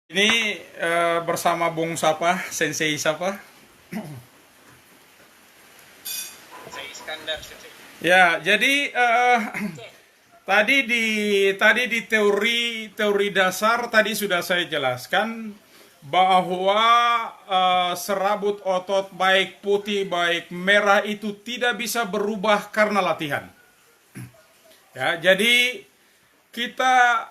Ini bersama Bung Sapa, Sensei Sapa. Saya Iskandar, Sensei. Ya, jadi tadi di teori dasar tadi sudah saya jelaskan bahwa serabut otot baik putih baik merah itu tidak bisa berubah karena latihan. Ya, jadi kita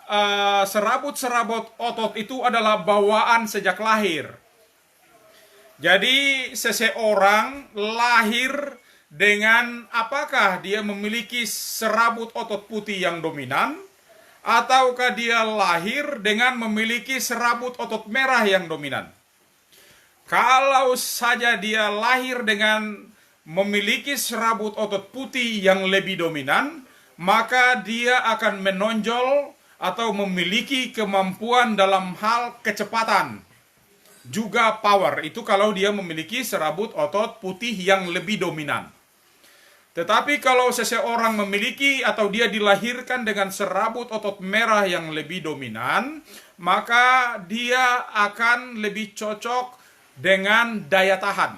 serabut-serabut otot itu adalah bawaan sejak lahir. Jadi seseorang lahir dengan apakah dia memiliki serabut otot putih yang dominan ataukah dia lahir dengan memiliki serabut otot merah yang dominan. Kalau saja dia lahir dengan memiliki serabut otot putih yang lebih dominan, maka dia akan menonjol atau memiliki kemampuan dalam hal kecepatan. Juga power, itu kalau dia memiliki serabut otot putih yang lebih dominan. Tetapi kalau seseorang memiliki atau dia dilahirkan dengan serabut otot merah yang lebih dominan, maka dia akan lebih cocok dengan daya tahan.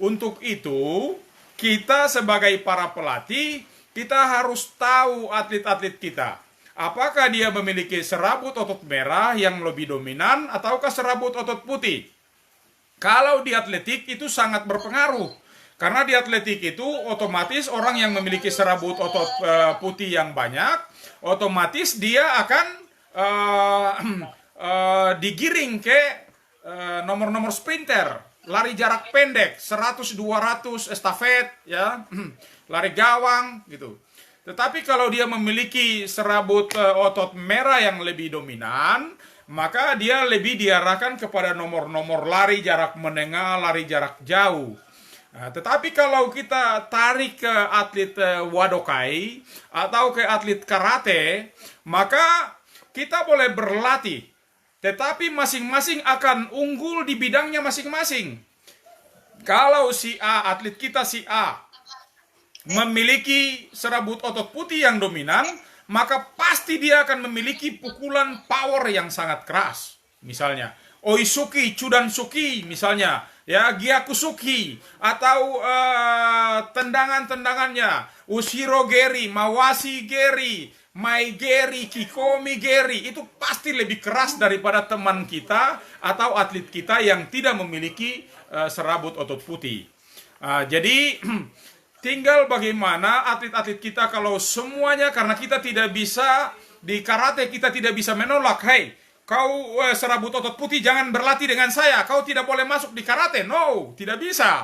Untuk itu, kita sebagai para pelatih, kita harus tahu atlet-atlet kita. Apakah dia memiliki serabut otot merah yang lebih dominan ataukah serabut otot putih? Kalau di atletik itu sangat berpengaruh. Karena di atletik itu otomatis orang yang memiliki serabut otot putih yang banyak, otomatis dia akan digiring ke nomor-nomor sprinter, lari jarak pendek, 100-200 estafet, ya, lari gawang gitu. Tetapi kalau dia memiliki serabut otot merah yang lebih dominan, maka dia lebih diarahkan kepada nomor-nomor lari jarak menengah, lari jarak jauh. Nah, tetapi kalau kita tarik ke atlet wadokai atau ke atlet karate, maka kita boleh berlatih. Tetapi masing-masing akan unggul di bidangnya masing-masing. Kalau si A, atlet kita si A, memiliki serabut otot putih yang dominan, maka pasti dia akan memiliki pukulan power yang sangat keras. Misalnya, Oisuki, Chudansuki misalnya, ya, Gyakusuki, atau tendangan-tendangannya, Ushiro Geri, Mawashi Geri, Mai Geri, Kikomi Geri, itu pasti lebih keras daripada teman kita atau atlet kita yang tidak memiliki serabut otot putih. Jadi tinggal bagaimana atlet-atlet kita kalau semuanya, karena kita tidak bisa di karate, kita tidak bisa menolak, hey, kau serabut otot putih jangan berlatih dengan saya, kau tidak boleh masuk di karate, no, tidak bisa.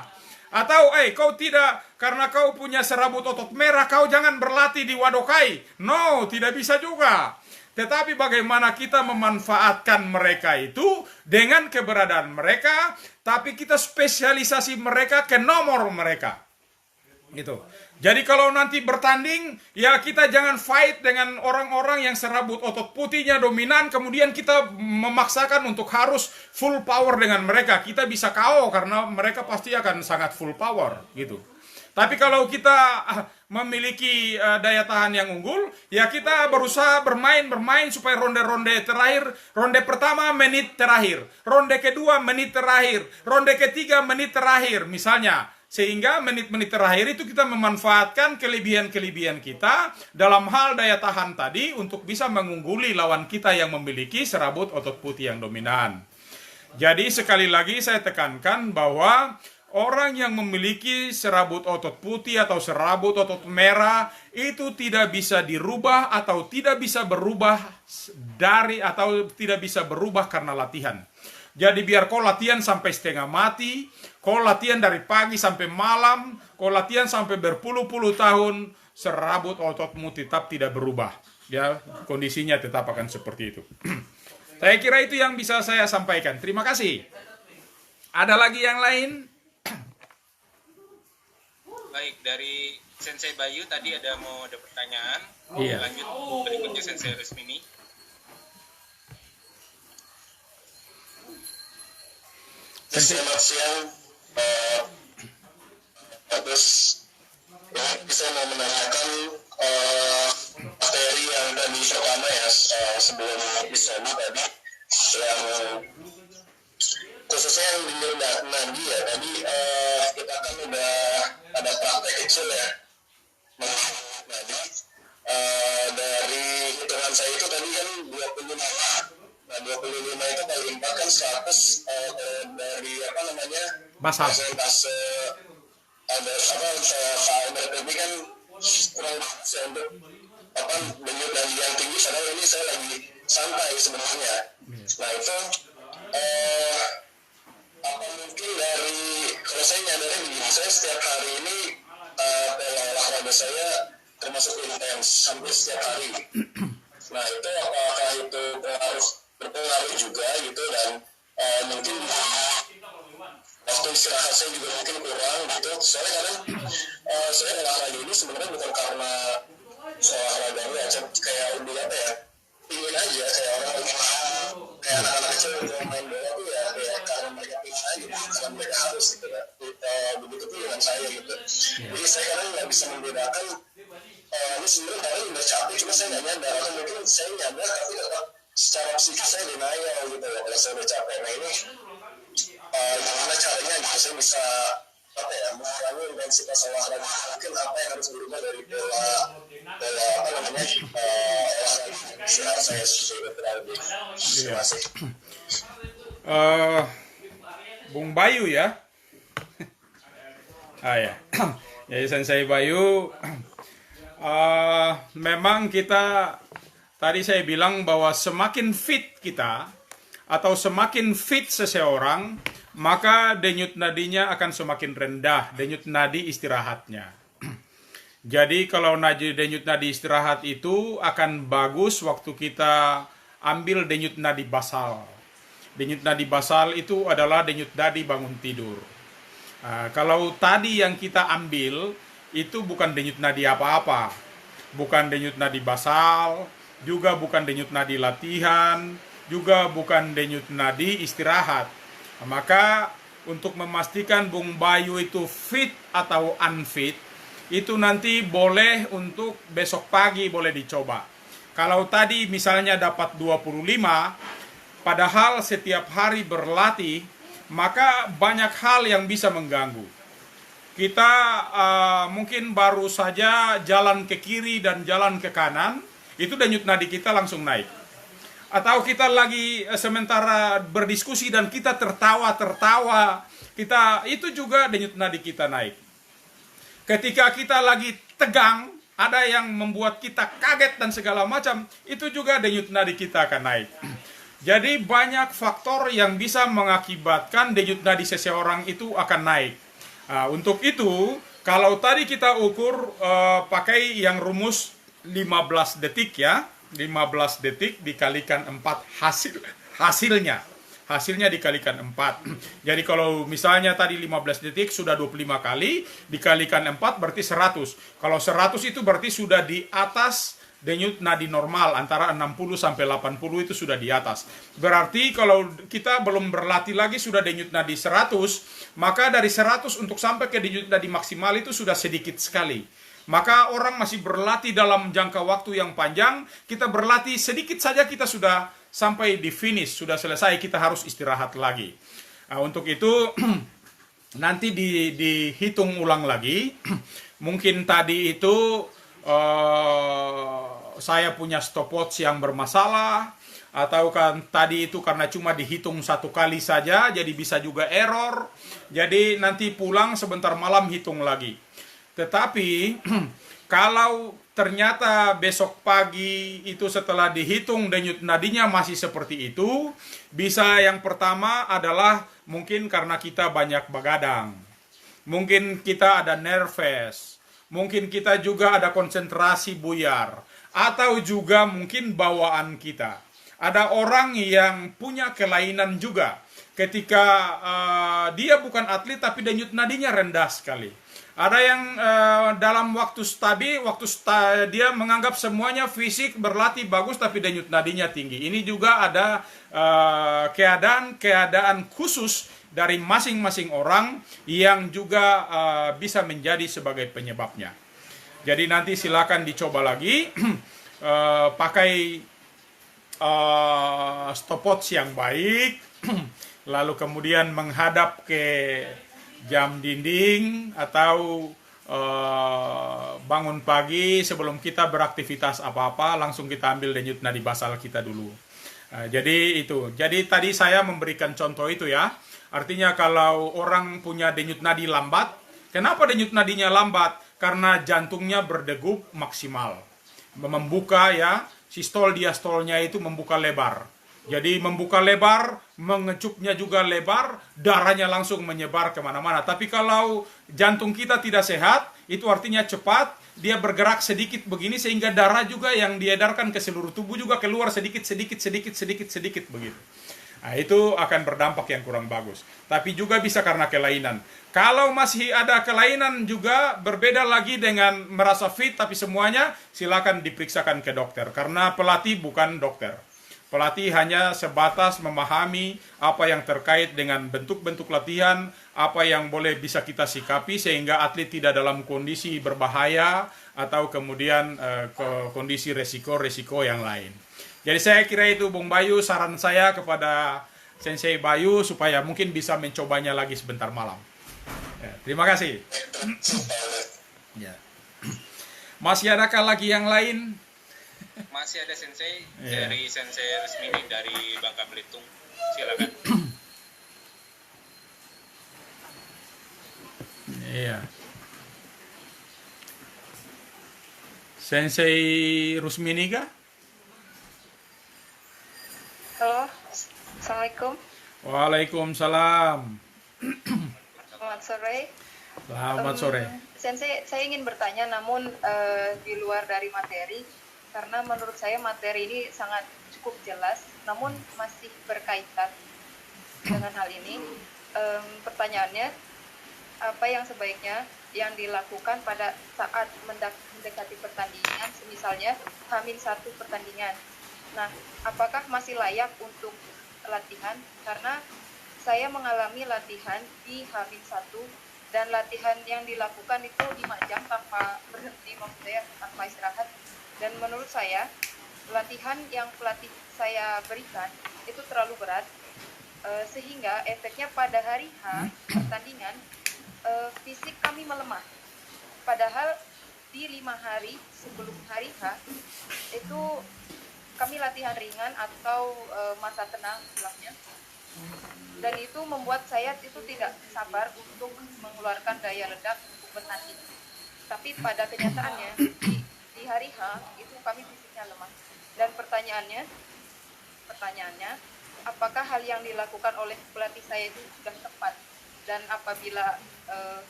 Atau kau tidak, karena kau punya serabut otot merah, kau jangan berlatih di wadokai, no, tidak bisa juga. Tetapi bagaimana kita memanfaatkan mereka itu dengan keberadaan mereka, tapi kita spesialisasi mereka ke nomor mereka. Gitu. Jadi kalau nanti bertanding, ya kita jangan fight dengan orang-orang yang serabut otot putihnya dominan, kemudian kita memaksakan untuk harus full power dengan mereka. Kita bisa KO karena mereka pasti akan sangat full power, gitu. Tapi kalau kita memiliki daya tahan yang unggul, ya kita berusaha bermain supaya ronde-ronde terakhir, ronde pertama menit terakhir, ronde kedua menit terakhir, ronde ketiga menit terakhir, misalnya. Sehingga menit-menit terakhir itu kita memanfaatkan kelebihan-kelebihan kita dalam hal daya tahan tadi untuk bisa mengungguli lawan kita yang memiliki serabut otot putih yang dominan. Jadi sekali lagi saya tekankan bahwa orang yang memiliki serabut otot putih atau serabut otot merah itu tidak bisa dirubah atau tidak bisa berubah atau tidak bisa berubah karena latihan. Jadi biar kau latihan sampai setengah mati, kau latihan dari pagi sampai malam, kau latihan sampai berpuluh-puluh tahun, serabut ototmu tetap tidak berubah. Ya, kondisinya tetap akan seperti itu. Saya kira itu yang bisa saya sampaikan. Terima kasih. Ada lagi yang lain? Baik, dari Sensei Bayu tadi ada pertanyaan. Iya. Lanjut berikutnya Sensei Resmini. Selamat siang, terus ya, bisa mau menanyakan materi yang tadi Shokama ya sebelum episode tadi yang khususnya yang di nadi ya. Tadi kita kan udah ada praktek kecil ya. Nadi dari hitungan saya itu tadi kan 25. Nah 25 itu kali 4 kan 100 dari apa namanya Basal. persentase ada apa KMRPB kan kurang saya untuk apa denyut nadi yang tinggi, padahal ini saya lagi santai sebenarnya. Nah itu apa mungkin dari kalau saya nyadari begini, saya setiap hari ini pola olahraga saya termasuk intens hampir setiap hari. Nah itu apakah itu berpengaruh juga gitu, dan mungkin waktu istirahat saya juga mungkin kurang gitu. Soalnya kadang saya olahraga ini sebenarnya bukan karena olahraga ya, kayak lebih apa ya, ingin aja kayak orang kayak anak-anak kecil untuk main bola tuh ya kayak karena mereka ingin aja, karena mereka harus gitu ya. Begitu pun dengan saya gitu. Jadi saya kadang nggak bisa membedakan ini sebenarnya kadang udah capek, cuma saya nggak nyadar, atau mungkin saya nyadar tapi tetap secara psikis saya denial gitu ya kalau saya udah capek. Nah ini gimana caranya gitu saya bisa apa ya mengurangi intensitas olahraga, mungkin apa yang harus berubah dari pola apa namanya olahraga saya sesuai dengan terima kasih. Bung Bayu ya. Ya. Jadi Sensei Bayu, memang kita tadi saya bilang bahwa semakin fit kita atau semakin fit seseorang, maka denyut nadinya akan semakin rendah, denyut nadi istirahatnya. Jadi kalau denyut nadi istirahat itu akan bagus waktu kita ambil denyut nadi basal. Denyut nadi basal itu adalah denyut nadi bangun tidur. Kalau tadi yang kita ambil itu bukan denyut nadi apa-apa, bukan denyut nadi basal, juga bukan denyut nadi latihan, juga bukan denyut nadi istirahat. Maka untuk memastikan Bung Bayu itu fit atau unfit, itu nanti boleh untuk besok pagi boleh dicoba. Kalau tadi misalnya dapat 25, padahal setiap hari berlatih, maka banyak hal yang bisa mengganggu. Kita mungkin baru saja jalan ke kiri dan jalan ke kanan, itu denyut nadi kita langsung naik. Atau kita lagi sementara berdiskusi dan kita tertawa, kita itu juga denyut nadi kita naik. Ketika kita lagi tegang, ada yang membuat kita kaget dan segala macam, itu juga denyut nadi kita akan naik. Jadi banyak faktor yang bisa mengakibatkan denyut nadi seseorang itu akan naik. Untuk itu, kalau tadi kita ukur pakai yang rumus 15 detik ya, 15 detik dikalikan 4 hasilnya dikalikan 4. Jadi kalau misalnya tadi 15 detik sudah 25 kali dikalikan 4 berarti 100. Kalau 100 itu berarti sudah di atas denyut nadi normal, antara 60 sampai 80 itu sudah di atas. Berarti kalau kita belum berlatih lagi sudah denyut nadi 100, maka dari 100 untuk sampai ke denyut nadi maksimal itu sudah sedikit sekali. Maka orang masih berlatih dalam jangka waktu yang panjang, kita berlatih sedikit saja kita sudah sampai di finish, sudah selesai, kita harus istirahat lagi. Untuk itu nanti dihitung ulang lagi. Mungkin tadi itu saya punya stopwatch yang bermasalah, atau kan tadi itu karena cuma dihitung satu kali saja, jadi bisa juga error. Jadi nanti pulang sebentar malam hitung lagi. Tetapi kalau ternyata besok pagi itu setelah dihitung denyut nadinya masih seperti itu, bisa yang pertama adalah mungkin karena kita banyak begadang, mungkin kita ada nervous, mungkin kita juga ada konsentrasi buyar, atau juga mungkin bawaan kita. Ada orang yang punya kelainan juga ketika dia bukan atlet tapi denyut nadinya rendah sekali. Ada yang dalam waktu stabil, dia menganggap semuanya fisik berlatih bagus tapi denyut nadinya tinggi. Ini juga ada keadaan khusus dari masing-masing orang yang juga bisa menjadi sebagai penyebabnya. Jadi nanti silakan dicoba lagi pakai stopwatch yang baik, lalu kemudian menghadap ke jam dinding atau bangun pagi sebelum kita beraktivitas apa-apa langsung kita ambil denyut nadi basal kita dulu. Jadi itu. Jadi tadi saya memberikan contoh itu ya. Artinya kalau orang punya denyut nadi lambat, kenapa denyut nadinya lambat? Karena jantungnya berdegup maksimal. Membuka ya, sistol diastolnya itu membuka lebar. Jadi membuka lebar, mengecupnya juga lebar, darahnya langsung menyebar kemana-mana. Tapi kalau jantung kita tidak sehat, itu artinya cepat, dia bergerak sedikit begini sehingga darah juga yang diedarkan ke seluruh tubuh juga keluar sedikit begitu. Nah, itu akan berdampak yang kurang bagus. Tapi juga bisa karena kelainan. Kalau masih ada kelainan juga berbeda lagi dengan merasa fit tapi semuanya, silakan diperiksakan ke dokter. Karena pelatih bukan dokter. Pelatih hanya sebatas memahami apa yang terkait dengan bentuk-bentuk latihan, apa yang boleh bisa kita sikapi sehingga atlet tidak dalam kondisi berbahaya atau kemudian ke kondisi resiko-resiko yang lain. Jadi saya kira itu Bung Bayu, saran saya kepada Sensei Bayu supaya mungkin bisa mencobanya lagi sebentar malam. Ya, terima kasih. Ya. Masih adakah lagi yang lain? Masih ada Sensei Iya. dari Sensei Rusmini dari Bangka Belitung. Silakan. Iya. Sensei Rusmini kah? Halo, Assalamualaikum. Waalaikumsalam. Selamat sore. Selamat sore. Sensei, saya ingin bertanya namun di luar dari materi, karena menurut saya materi ini sangat cukup jelas, namun masih berkaitan dengan hal ini. Pertanyaannya, apa yang sebaiknya yang dilakukan pada saat mendekati pertandingan, misalnya H-1 pertandingan. Nah, apakah masih layak untuk latihan? Karena saya mengalami latihan di H-1 dan latihan yang dilakukan itu 5 jam tanpa berhenti, maksud saya tanpa istirahat. Dan menurut saya, latihan yang pelatih saya berikan itu terlalu berat, sehingga efeknya pada hari H pertandingan, fisik kami melemah. Padahal di 5 hari sebelum hari H itu kami latihan ringan atau masa tenang istilahnya, dan itu membuat saya itu tidak sabar untuk mengeluarkan daya ledak untuk bertanding. Tapi pada kenyataannya di hari H itu kami fisiknya lemah. Dan pertanyaannya, apakah hal yang dilakukan oleh pelatih saya itu sudah tepat? Dan apabila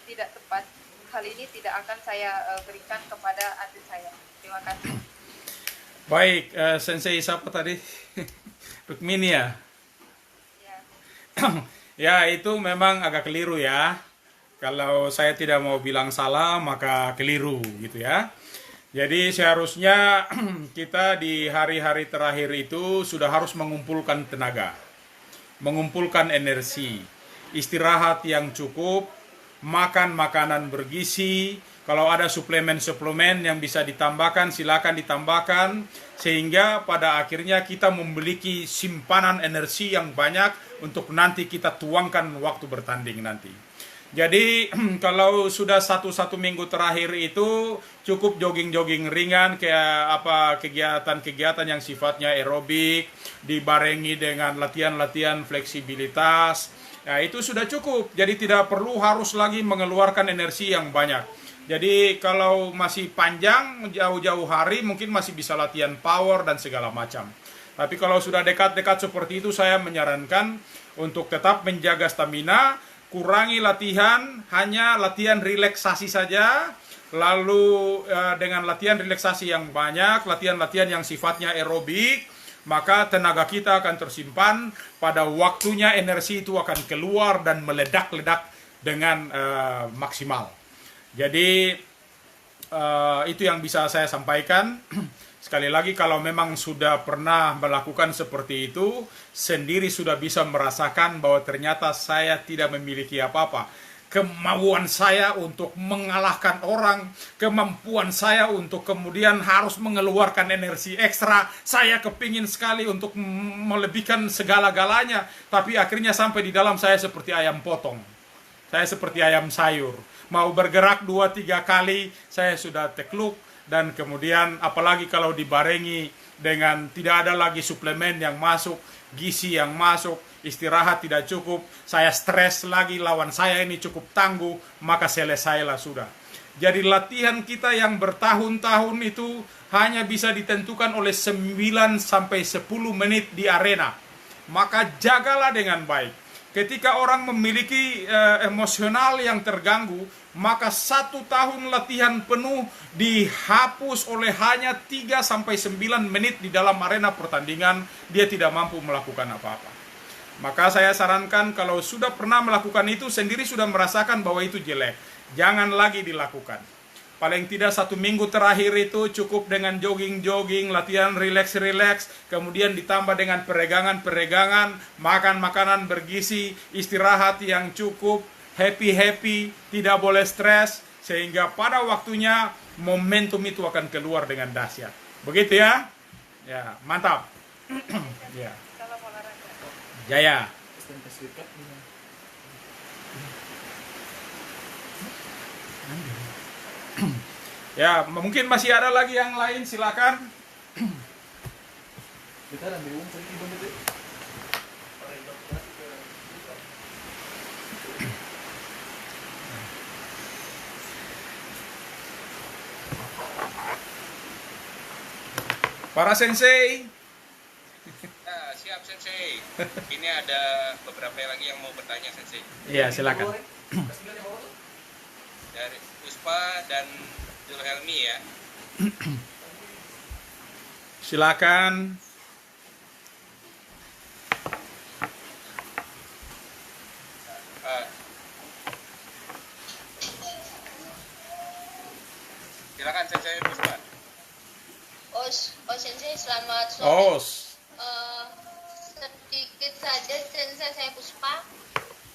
tidak tepat, hal ini tidak akan saya berikan kepada atlet saya. Terima kasih. Baik, Sensei siapa tadi? Rukmini ya? Ya. Ya, itu memang agak keliru ya. Kalau saya tidak mau bilang salah, maka keliru gitu ya. Jadi seharusnya kita di hari-hari terakhir itu sudah harus mengumpulkan tenaga, mengumpulkan energi, istirahat yang cukup, makan makanan bergizi. Kalau ada suplemen-suplemen yang bisa ditambahkan, silakan ditambahkan, sehingga pada akhirnya kita memiliki simpanan energi yang banyak untuk nanti kita tuangkan waktu bertanding nanti. Jadi kalau sudah satu minggu terakhir itu cukup jogging-jogging ringan, kayak kegiatan-kegiatan yang sifatnya aerobik, dibarengi dengan latihan-latihan fleksibilitas. Nah, itu sudah cukup. Jadi tidak perlu harus lagi mengeluarkan energi yang banyak. Jadi kalau masih panjang, jauh-jauh hari, mungkin masih bisa latihan power dan segala macam. Tapi kalau sudah dekat-dekat seperti itu, saya menyarankan untuk tetap menjaga stamina, kurangi latihan, hanya latihan relaksasi saja. Lalu dengan latihan relaksasi yang banyak, latihan-latihan yang sifatnya aerobik, maka tenaga kita akan tersimpan, pada waktunya energi itu akan keluar dan meledak-ledak dengan maksimal. Jadi itu yang bisa saya sampaikan. Sekali lagi, kalau memang sudah pernah melakukan seperti itu, sendiri sudah bisa merasakan bahwa ternyata saya tidak memiliki apa-apa. kemauan saya untuk mengalahkan orang, kemampuan saya untuk kemudian harus mengeluarkan energi ekstra, saya kepingin sekali untuk melebihkan segala-galanya, tapi akhirnya sampai di dalam saya seperti ayam potong, saya seperti ayam sayur, mau bergerak 2-3 kali saya sudah tekluk, dan kemudian apalagi kalau dibarengi dengan tidak ada lagi suplemen yang masuk, gizi yang masuk, istirahat tidak cukup, saya stres lagi, lawan saya ini cukup tangguh, maka selesailah sudah. Jadi latihan kita yang bertahun-tahun itu hanya bisa ditentukan oleh 9-10 menit di arena. Maka jagalah dengan baik. Ketika orang memiliki emosional yang terganggu, maka 1 tahun latihan penuh dihapus oleh hanya 3-9 menit di dalam arena pertandingan, dia tidak mampu melakukan apa-apa. Maka saya sarankan kalau sudah pernah melakukan itu sendiri sudah merasakan bahwa itu jelek, jangan lagi dilakukan. Paling tidak 1 minggu terakhir itu cukup dengan jogging-jogging, latihan rileks-rileks, kemudian ditambah dengan peregangan-peregangan, makan makanan bergizi, istirahat yang cukup, happy-happy, tidak boleh stres, sehingga pada waktunya momentum itu akan keluar dengan dahsyat. Begitu ya? Ya, mantap. Ya. Salam olahraga. Jaya. Ya, mungkin masih ada lagi yang lain, silakan. Para sensei. Nah, siap Sensei. Ini ada beberapa lagi yang mau bertanya Sensei. Iya, silakan. Dari Puspa dan Zulhelmi ya. Silakan. Silakan Sensei Puspa. Sensei, selamat sore. Sedikit saja Sensei, saya Puspa.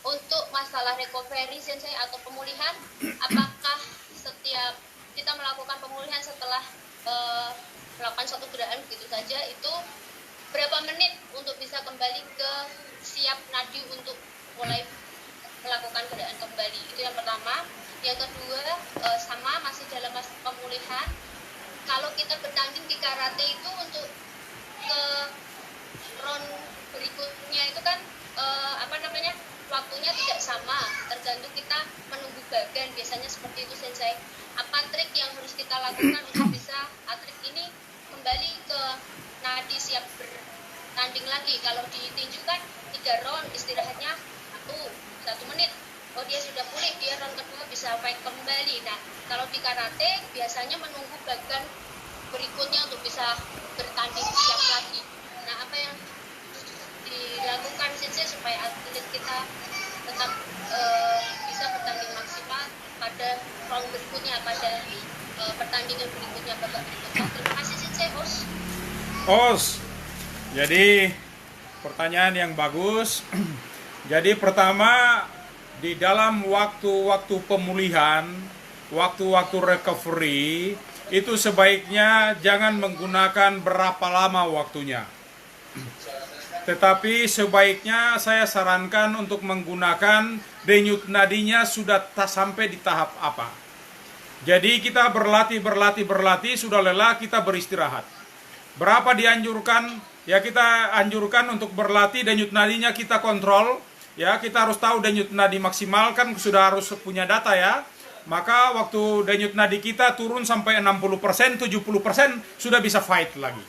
Untuk masalah recovery Sensei atau pemulihan, apakah setiap kita melakukan pemulihan setelah melakukan satu gerakan begitu saja, itu berapa menit untuk bisa kembali ke siap nadi untuk mulai melakukan gerakan kembali? Itu yang pertama. Yang kedua, sama masih dalam masa pemulihan, kalau kita bertanding di karate itu untuk ke round berikutnya itu kan waktunya tidak sama, tergantung kita menunggu bagan, biasanya seperti itu Sensei. Apa trik yang harus kita lakukan untuk bisa atlet ini kembali ke nadi siap bertanding lagi? Kalau di tinju kan 3 round, istirahatnya 1 menit, oh dia sudah pulih, dia round kedua bisa fight kembali. Nah, kalau di karate biasanya menunggu bagan berikutnya untuk bisa bertanding siap lagi. Nah, apa yang dilakukan Sensei supaya atlet kita tetap bisa bertanding maksimal pada round berikutnya, pada pertandingan berikutnya, babak berikutnya? Terima kasih Sensei. Jadi pertanyaan yang bagus. Jadi pertama, di dalam waktu-waktu pemulihan, waktu-waktu recovery, itu sebaiknya jangan menggunakan berapa lama waktunya. Tetapi sebaiknya saya sarankan untuk menggunakan denyut nadinya sudah sampai di tahap apa. Jadi kita berlatih, sudah lelah, kita beristirahat. Berapa dianjurkan? Ya kita anjurkan untuk berlatih, denyut nadinya kita kontrol. Ya kita harus tahu denyut nadi maksimal, kan sudah harus punya data ya. Maka waktu denyut nadi kita turun sampai 60%, 70% sudah bisa fight lagi.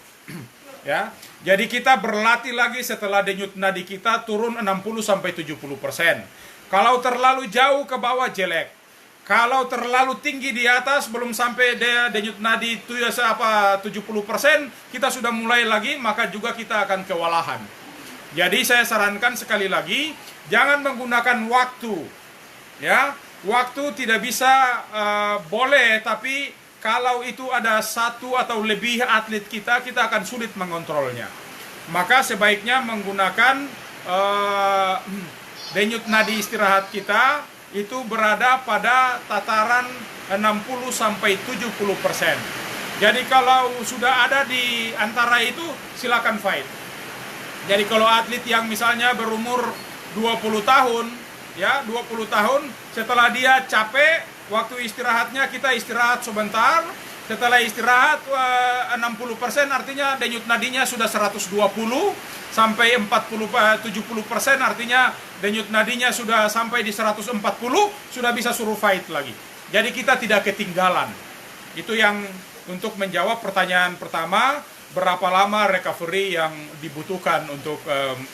Ya, jadi kita berlatih lagi setelah denyut nadi kita turun 60-70%. Kalau terlalu jauh ke bawah jelek. Kalau terlalu tinggi di atas belum sampai denyut nadi itu ya 70%, kita sudah mulai lagi, maka juga kita akan kewalahan. Jadi saya sarankan sekali lagi, jangan menggunakan waktu. Ya, waktu tidak bisa boleh, tapi kalau itu ada 1 atau lebih atlet kita akan sulit mengontrolnya. Maka sebaiknya menggunakan denyut nadi istirahat kita itu berada pada tataran 60-70%. Jadi kalau sudah ada di antara itu, silakan fight. Jadi kalau atlet yang misalnya berumur 20 tahun, ya 20 tahun, setelah dia capek, waktu istirahatnya kita istirahat sebentar. Setelah istirahat 60%, artinya denyut nadinya sudah 120 sampai 70%, artinya denyut nadinya sudah sampai di 140, sudah bisa suruh fight lagi. Jadi kita tidak ketinggalan. Itu yang untuk menjawab pertanyaan pertama, berapa lama recovery yang dibutuhkan untuk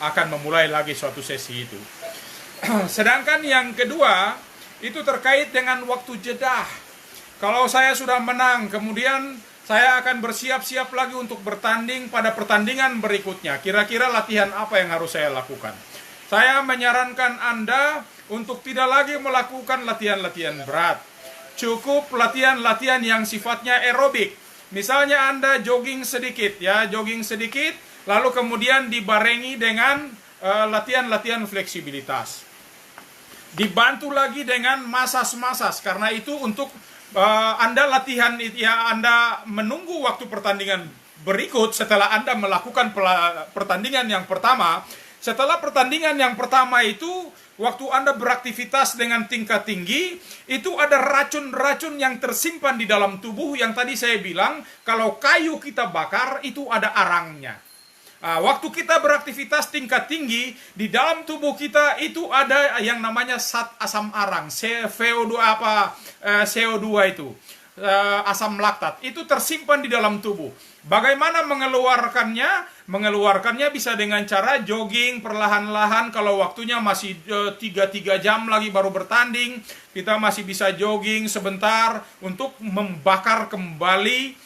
akan memulai lagi suatu sesi itu. Sedangkan yang kedua, itu terkait dengan waktu jeda. Kalau saya sudah menang, kemudian saya akan bersiap-siap lagi untuk bertanding pada pertandingan berikutnya. Kira-kira latihan apa yang harus saya lakukan? Saya menyarankan Anda untuk tidak lagi melakukan latihan-latihan berat. Cukup latihan-latihan yang sifatnya aerobik. Misalnya Anda jogging sedikit, ya, jogging sedikit, lalu kemudian dibarengi dengan latihan-latihan fleksibilitas. Dibantu lagi dengan masas-masas, karena itu untuk Anda latihan, ya Anda menunggu waktu pertandingan berikut setelah Anda melakukan pertandingan yang pertama. Setelah pertandingan yang pertama itu, waktu Anda beraktivitas dengan tingkat tinggi, itu ada racun-racun yang tersimpan di dalam tubuh yang tadi saya bilang, kalau kayu kita bakar itu ada arangnya. Waktu kita beraktivitas tingkat tinggi, di dalam tubuh kita itu ada yang namanya zat asam arang, CO2 itu, asam laktat, itu tersimpan di dalam tubuh. Bagaimana mengeluarkannya? Mengeluarkannya bisa dengan cara jogging perlahan-lahan. Kalau waktunya masih 3 jam lagi baru bertanding, kita masih bisa jogging sebentar untuk membakar kembali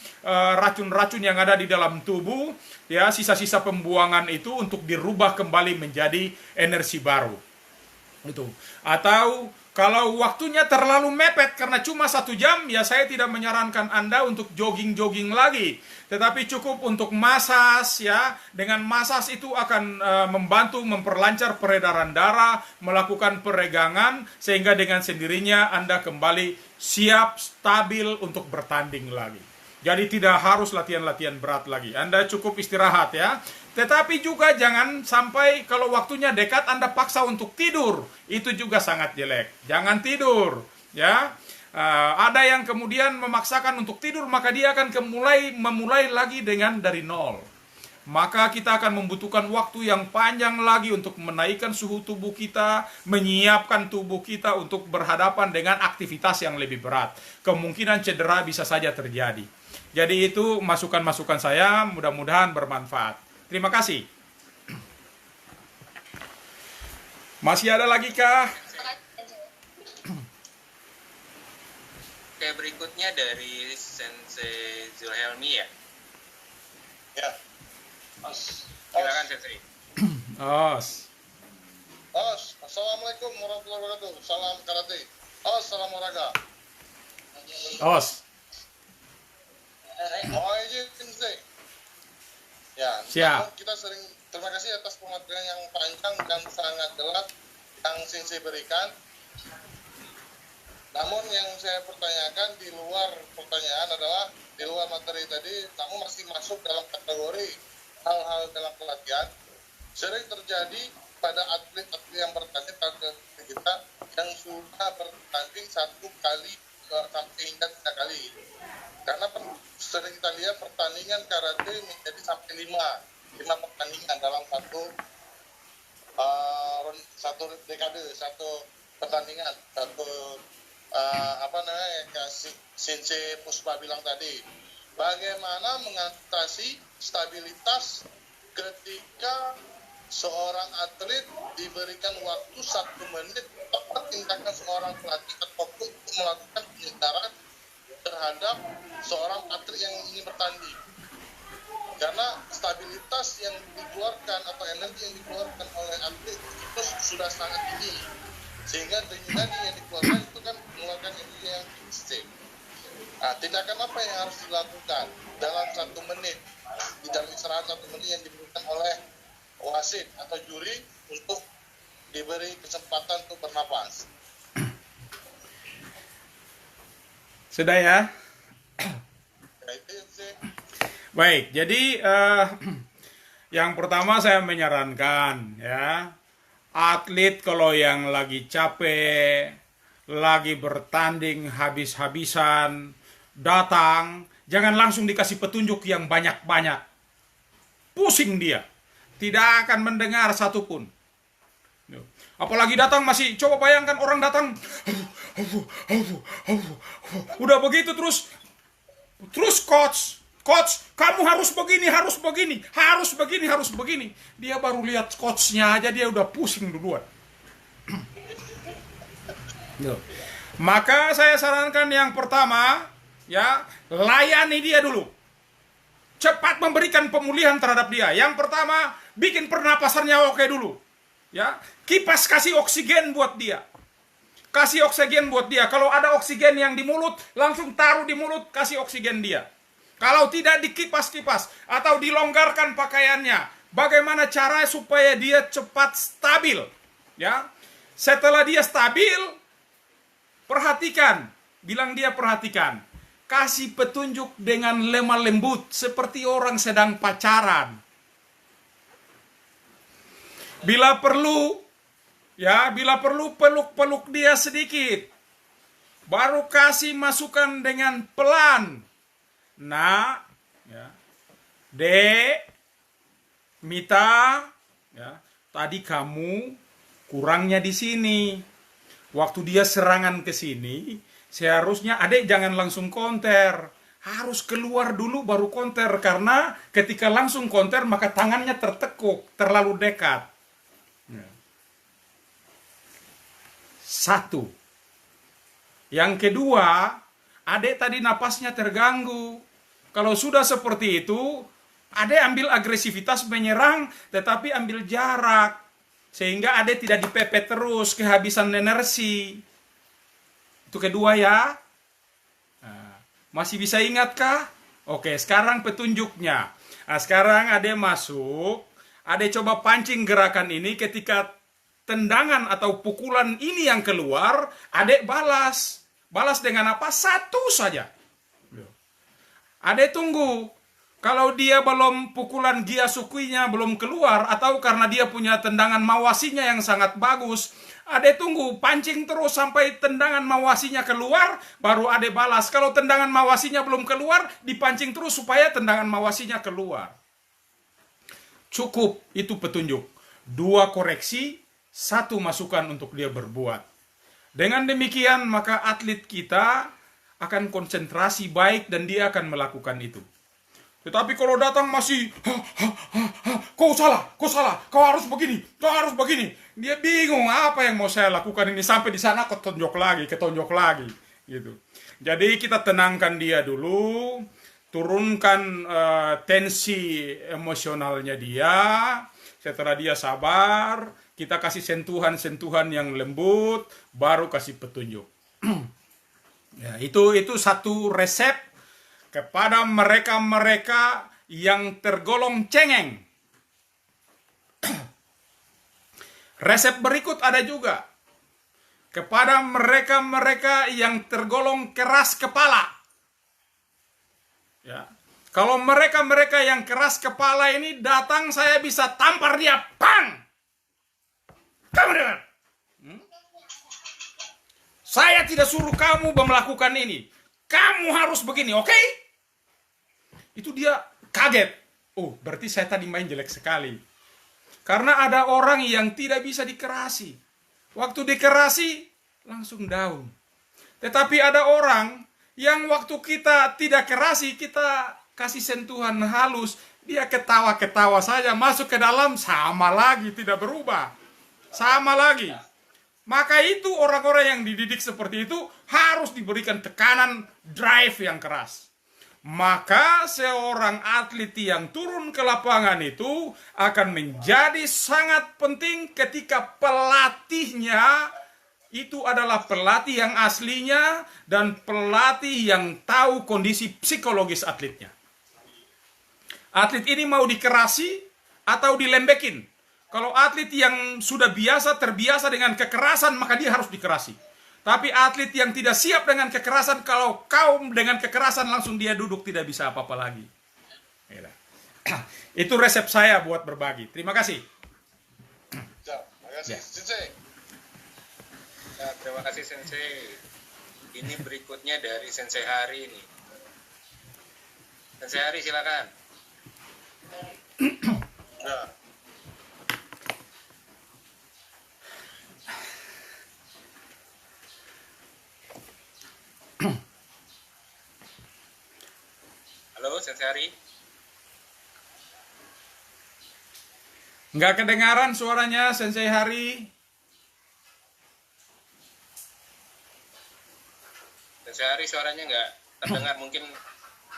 racun-racun yang ada di dalam tubuh, ya, sisa-sisa pembuangan itu untuk dirubah kembali menjadi energi baru. Itu. Atau kalau waktunya terlalu mepet karena cuma 1 jam, ya saya tidak menyarankan Anda untuk jogging-jogging lagi. Tetapi cukup untuk masas, ya. Dengan masas itu akan membantu memperlancar peredaran darah, melakukan peregangan, sehingga dengan sendirinya Anda kembali siap, stabil untuk bertanding lagi. Jadi tidak harus latihan-latihan berat lagi. Anda cukup istirahat, ya. Tetapi juga jangan sampai kalau waktunya dekat Anda paksa untuk tidur. Itu juga sangat jelek. Jangan tidur, ya. Ada yang kemudian memaksakan untuk tidur, maka dia akan memulai lagi dengan dari nol. Maka kita akan membutuhkan waktu yang panjang lagi untuk menaikkan suhu tubuh kita, menyiapkan tubuh kita untuk berhadapan dengan aktivitas yang lebih berat. Kemungkinan cedera bisa saja terjadi. Jadi itu masukan-masukan saya, mudah-mudahan bermanfaat. Terima kasih. Masih ada lagi kah? Oke, berikutnya dari Sensei Zulhelmi, ya. Ya. Silakan Sensei. Assalamualaikum warahmatullahi wabarakatuh. Salam karate. Salam olahraga. Mau izin Sensei. Ya, Siap. kita sering terima kasih atas pemaparan yang panjang dan sangat jelas yang Sensei berikan. Namun yang saya pertanyakan di luar pertanyaan adalah, di luar materi tadi, kamu masih masuk dalam kategori hal-hal dalam pelatihan. Sering terjadi pada atlet-atlet yang bertanding pada kita yang sudah bertanding 1 kali sampai hingga 3 kali. Karena sering kita lihat pertandingan karate menjadi sampai 5 pertandingan dalam satu dekade, satu pertandingan, kayak Sensei Puspa bilang tadi. Bagaimana mengatasi stabilitas ketika seorang atlet diberikan waktu 1 menit tepat tindakan seorang pelatih atau untuk melakukan penyedaran terhadap seorang atlet yang ingin bertanding. Karena stabilitas yang dikeluarkan atau energi yang dikeluarkan oleh atlet itu sudah sangat tinggi, sehingga denyut yang dikeluarkan itu kan mengeluarkan energi yang ekstrim. Tindakan apa yang harus dilakukan dalam 1 menit, di dalam istirahat 1 menit yang diberikan oleh wasit atau juri untuk diberi kesempatan untuk bernapas? Sudah ya? Nah, itu sih. Baik, jadi yang pertama saya menyarankan ya, atlet kalau yang lagi capek, lagi bertanding habis-habisan, datang, jangan langsung dikasih petunjuk yang banyak-banyak. Pusing dia, tidak akan mendengar satupun. Apalagi datang masih, coba bayangkan orang datang, udah begitu terus coach, kamu harus begini, harus begini, harus begini, harus begini. Dia baru lihat coachnya aja dia udah pusing duluan. Maka saya sarankan yang pertama, ya, layani dia dulu. Cepat memberikan pemulihan terhadap dia. Yang pertama, bikin pernapasannya oke dulu. Ya, kipas kasih oksigen buat dia. Kasih oksigen buat dia. Kalau ada oksigen yang di mulut, langsung taruh di mulut, kasih oksigen dia. Kalau tidak dikipas-kipas atau dilonggarkan pakaiannya, bagaimana cara supaya dia cepat stabil? Ya, setelah dia stabil, perhatikan, bilang dia perhatikan, kasih petunjuk dengan lemah lembut seperti orang sedang pacaran. Bila perlu, ya, bila perlu peluk-peluk dia sedikit. Baru kasih masukan dengan pelan. Nah, ya. Dek, Mita, ya, tadi kamu kurangnya di sini. Waktu dia serangan ke sini, seharusnya adek jangan langsung konter. Harus keluar dulu baru konter. Karena ketika langsung konter, maka tangannya tertekuk, terlalu dekat. Satu. Yang kedua, adek tadi napasnya terganggu. Kalau sudah seperti itu, adek ambil agresivitas menyerang, tetapi ambil jarak. Sehingga adek tidak dipepet terus, kehabisan energi. Itu kedua ya. Nah, masih bisa ingatkah? Oke, sekarang petunjuknya. Nah, sekarang adek masuk, adek coba pancing gerakan ini ketika tendangan atau pukulan ini yang keluar, adek balas. Balas dengan apa? Satu saja. Adek tunggu. Kalau dia belum pukulan Gyasukuinya belum keluar, atau karena dia punya tendangan mawasinya yang sangat bagus, adek tunggu, pancing terus sampai tendangan mawasinya keluar, baru adek balas. Kalau tendangan mawasinya belum keluar, dipancing terus supaya tendangan mawasinya keluar. Cukup, itu petunjuk. 2 koreksi, 1 masukan untuk dia berbuat. Dengan demikian, maka atlet kita akan konsentrasi baik dan dia akan melakukan itu. Tetapi kalau datang masih, kau salah, kau harus begini, kau harus begini. Dia bingung apa yang mau saya lakukan ini, sampai di sana ketonjok lagi, gitu. Jadi kita tenangkan dia dulu, turunkan tensi emosionalnya dia. Setelah dia sabar, kita kasih sentuhan-sentuhan yang lembut, baru kasih petunjuk. Ya, itu satu resep kepada mereka-mereka yang tergolong cengeng. Resep berikut ada juga kepada mereka-mereka yang tergolong keras kepala. Ya. Kalau mereka-mereka yang keras kepala ini datang, saya bisa tampar dia, pang! Kamu dengar? Saya tidak suruh kamu melakukan ini. Kamu harus begini, oke? Itu dia kaget. Oh, berarti saya tadi main jelek sekali. Karena ada orang yang tidak bisa dikerasi. Waktu dikerasi, langsung down. Tetapi ada orang yang waktu kita tidak kerasi, kita kasih sentuhan halus, dia ketawa-ketawa saja, masuk ke dalam, sama lagi, tidak berubah. Sama lagi. Maka itu orang-orang yang dididik seperti itu harus diberikan tekanan drive yang keras. Maka seorang atlet yang turun ke lapangan itu akan menjadi sangat penting ketika pelatihnya itu adalah pelatih yang aslinya dan pelatih yang tahu kondisi psikologis atletnya. Atlet ini mau dikerasi atau dilembekin. Kalau atlet yang sudah terbiasa dengan kekerasan, maka dia harus dikerasi. Tapi atlet yang tidak siap dengan kekerasan, kalau kaum dengan kekerasan langsung dia duduk, tidak bisa apa-apa lagi. Gitu. Itu resep saya buat berbagi. Terima kasih. Ya, terima kasih. Ya. Sensei. Ya, terima kasih Sensei. Ini berikutnya dari Sensei Hari ini. Sensei Hari silakan. Ya. Halo Sensei Hari. Nggak kedengaran suaranya Sensei Hari. Sensei Hari suaranya nggak terdengar. Mungkin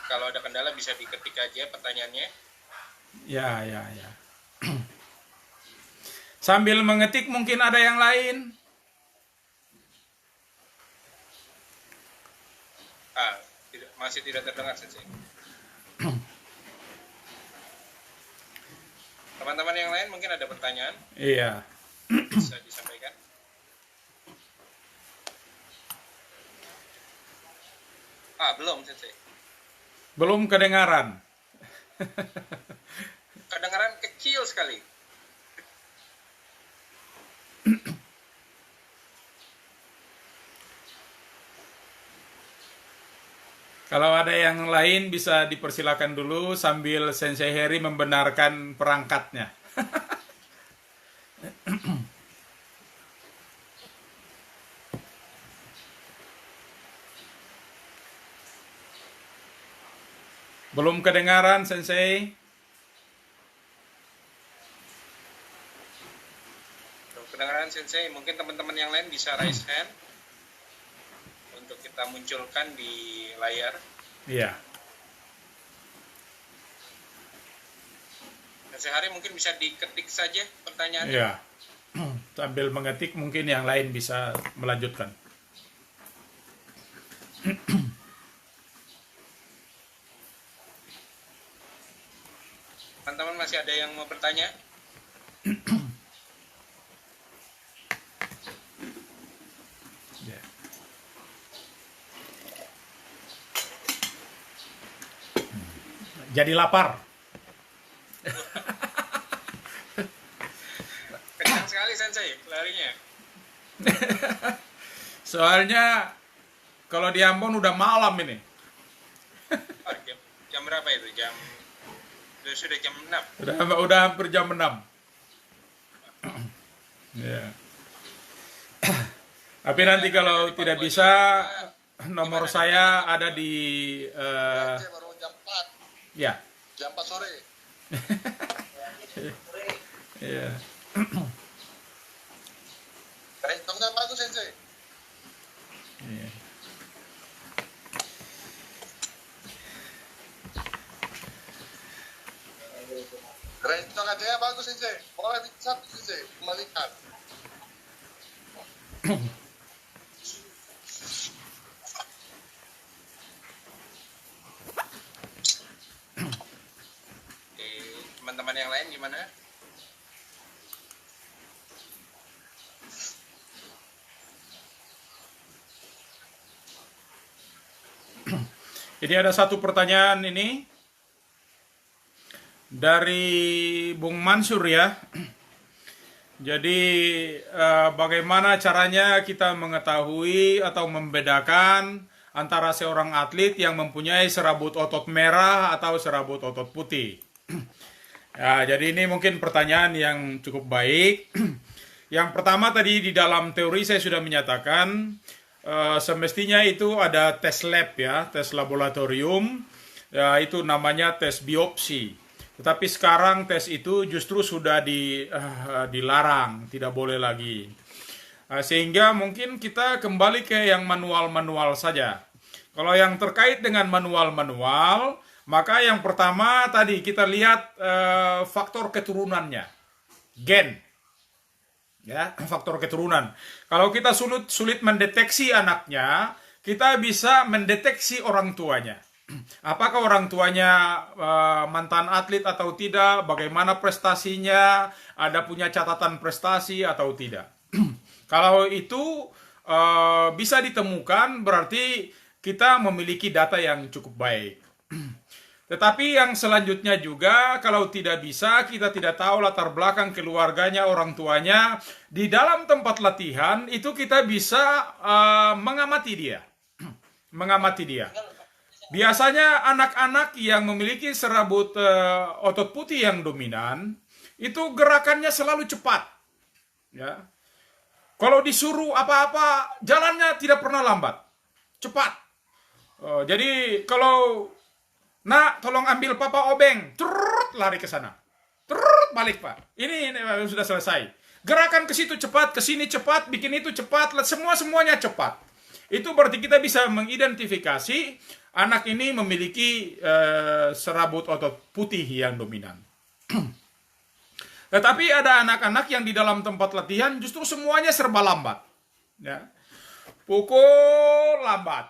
kalau ada kendala bisa diketik aja pertanyaannya. Ya. Sambil mengetik mungkin ada yang lain. Masih tidak terdengar Sensei. Teman-teman yang lain mungkin ada pertanyaan, Iya. bisa disampaikan. Belum Sensei. Belum kedengaran. Kedengaran kecil sekali. Kalau ada yang lain bisa dipersilakan dulu sambil Sensei Heri membenarkan perangkatnya. Belum kedengaran Sensei? Kedengaran Sensei, mungkin teman-teman yang lain bisa raise hand untuk kita munculkan di layar. Iya. Sensei Hari mungkin bisa diketik saja pertanyaannya. Iya. Sambil mengetik mungkin yang lain bisa melanjutkan. Teman-teman masih ada yang mau bertanya? Ya. Jadi lapar. Kencang sekali Sensei larinya. Soalnya kalau di Ambon udah malam ini. Jam berapa itu? Sudah jam 6. Udah hampir jam 6. Ya. Tapi nanti kalau tidak bisa, nomor saya ada di Baru jam 4. ya. Jam 4 sore. Ya. Rencongnya bagus, Sensei. Iya. Rencong aja bagus, Sensei. Boleh bisa, Sensei. Kembalikan. Teman-teman yang lain gimana? Jadi ada satu pertanyaan ini dari Bung Mansur ya. Jadi bagaimana caranya kita mengetahui atau membedakan antara seorang atlet yang mempunyai serabut otot merah atau serabut otot putih? Ya, jadi ini mungkin pertanyaan yang cukup baik. Yang pertama tadi di dalam teori saya sudah menyatakan semestinya itu ada tes lab ya, tes laboratorium, ya, itu namanya tes biopsi. Tetapi sekarang tes itu justru sudah dilarang, tidak boleh lagi. Sehingga mungkin kita kembali ke yang manual-manual saja. Kalau yang terkait dengan manual-manual, maka yang pertama tadi kita lihat faktor keturunannya, gen. Ya, faktor keturunan. Kalau kita sulit mendeteksi anaknya, kita bisa mendeteksi orang tuanya. Apakah orang tuanya mantan atlet atau tidak, bagaimana prestasinya, ada punya catatan prestasi atau tidak. Kalau itu bisa ditemukan, berarti kita memiliki data yang cukup baik. Tetapi yang selanjutnya juga, kalau tidak bisa, kita tidak tahu latar belakang keluarganya, orang tuanya, di dalam tempat latihan itu kita bisa mengamati dia. Mengamati dia. Biasanya anak-anak yang memiliki serabut otot putih yang dominan, itu gerakannya selalu cepat. Ya. Kalau disuruh apa-apa, jalannya tidak pernah lambat. Cepat. Jadi kalau, nak tolong ambil papa obeng, terus lari ke sana. Terus balik pak. Ini sudah selesai. Gerakan ke situ cepat, ke sini cepat, bikin itu cepat, semuanya cepat. Itu berarti kita bisa mengidentifikasi anak ini memiliki serabut otot putih yang dominan. Tetapi ada anak-anak yang di dalam tempat latihan justru semuanya serba lambat. Ya. Pukul lambat.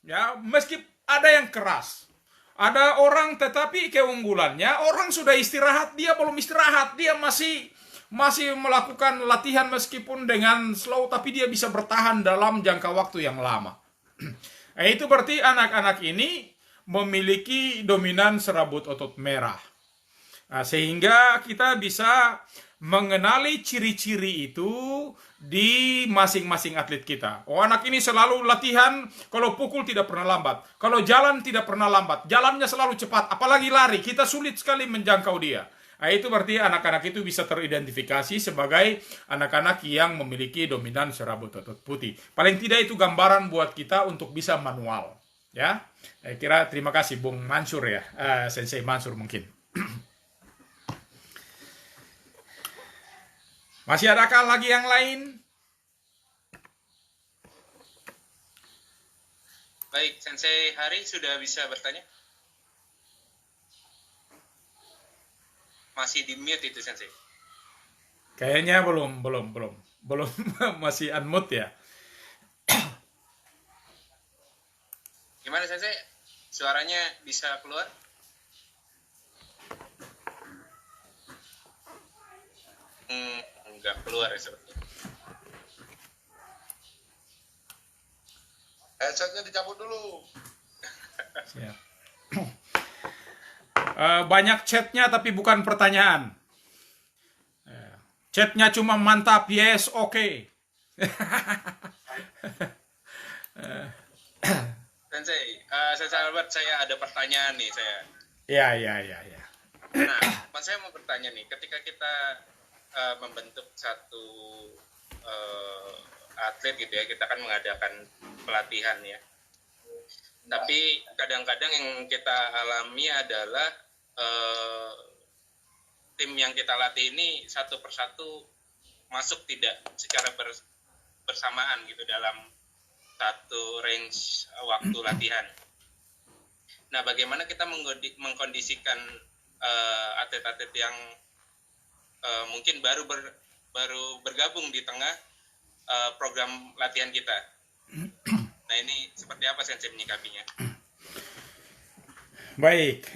Ya, meski ada yang keras. Ada orang tetapi keunggulannya, orang sudah istirahat, dia belum istirahat, dia masih melakukan latihan meskipun dengan slow, tapi dia bisa bertahan dalam jangka waktu yang lama. Itu berarti anak-anak ini memiliki dominan serabut otot merah. Nah, sehingga kita bisa mengenali ciri-ciri itu di masing-masing atlet kita. Oh, anak ini selalu latihan, kalau pukul tidak pernah lambat. Kalau jalan tidak pernah lambat. Jalannya selalu cepat, apalagi lari. Kita sulit sekali menjangkau dia. Nah, itu berarti anak-anak itu bisa teridentifikasi sebagai anak-anak yang memiliki dominan serabut otot putih. Paling tidak itu gambaran buat kita untuk bisa manual. Ya, saya kira terima kasih Bung Mansur ya, Sensei Mansur mungkin. Masih adakah lagi yang lain? Baik, Sensei Hari sudah bisa bertanya? Masih di mute itu, Sensei. Kayaknya belum masih unmute ya. Gimana, Sensei? Suaranya bisa keluar? Enggak keluar ya sepertinya. Headsetnya dicabut dulu. Siap. Banyak chatnya tapi bukan pertanyaan. Chatnya cuma mantap, yes, oke. Sensei Albert, saya ada pertanyaan nih Ya. Nah, saya mau bertanya nih, ketika kita membentuk satu atlet gitu ya, kita kan mengadakan pelatihan ya. Tapi kadang-kadang yang kita alami adalah tim yang kita latih ini satu persatu masuk tidak secara bersamaan gitu dalam satu range waktu latihan. Nah, bagaimana kita mengkondisikan atlet-atlet yang mungkin baru bergabung di tengah program latihan kita. Nah, ini seperti apa Sensei menyikapinya? Baik.